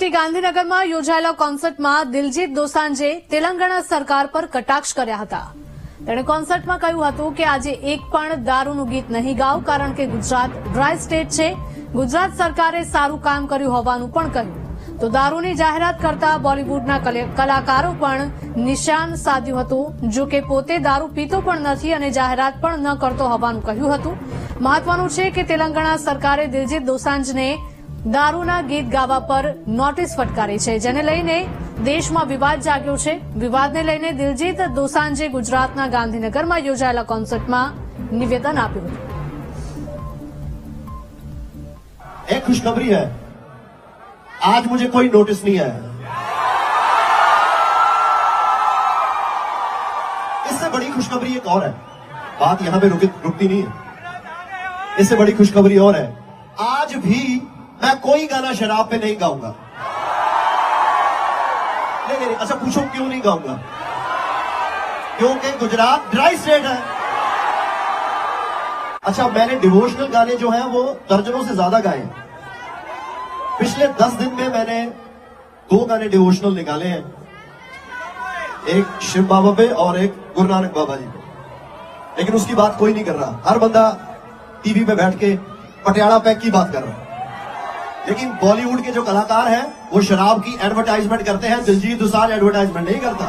પછી ગાંધીનગરમાં યોજાયેલા કોન્સર્ટમાં દિલજીત દોસાંજે તેલંગાણા સરકાર પર કટાક્ષ કર્યા હતા. તેણે કોન્સર્ટમાં કહ્યું હતું કે આજે એક પણ દારૂનું ગીત નહીં ગાવ, કારણ કે ગુજરાત ડ્રાય સ્ટેટ છે. ગુજરાત સરકારે સારું કામ કર્યું હોવાનું પણ કહ્યું. તો દારૂની જાહેરાત કરતા બોલીવુડના કલાકારો પણ નિશાન સાધ્યું હતું. જો કે પોતે દારૂ પીતો પણ નથી અને જાહેરાત પણ ન કરતો હોવાનું કહ્યું હતું. મહત્વનું છે કે તેલંગાણા સરકારે દિલજીત દોસાંજને દારૂના ગીત ગાવા પર નોટિસ ફટકારી છે, જેને લઈને દેશમાં વિવાદ જાગ્યો છે. વિવાદને લઈને દિલજીત દોસાંજે ગુજરાતના ગાંધીનગરમાં યોજાયેલા કોન્સર્ટમાં નિવેદન આપ્યું હતું. एक खुशखबरी है, आज मुझे कोई नोटिस नहीं आया. इससे बड़ी खुशखबरी एक और है, बात यहां पे रुकती नहीं है. इससे बड़ी खुशखबरी और है, आज भी मैं कोई गाना शराब पे नहीं गाऊंगा. नहीं, अच्छा पूछो क्यों नहीं गाऊंगा? क्योंकि गुजरात ड्राई स्टेट है. अच्छा, मैंने डिवोशनल गाने जो हैं वो दर्जनों से ज्यादा गाए हैं. पिछले 10 दिन में मैंने 2 गाने डिवोशनल निकाले हैं, एक शिव बाबा पे और एक गुरु नानक बाबा जी पे. लेकिन उसकी बात कोई नहीं कर रहा. हर बंदा टीवी पे बैठ के पटियाला पैक की बात कर रहा है. लेकिन बॉलीवुड के जो कलाकार हैं वो शराब की एडवर्टाइजमेंट करते हैं. दिलजीत दोसांझ एडवर्टाइजमेंट नहीं करता.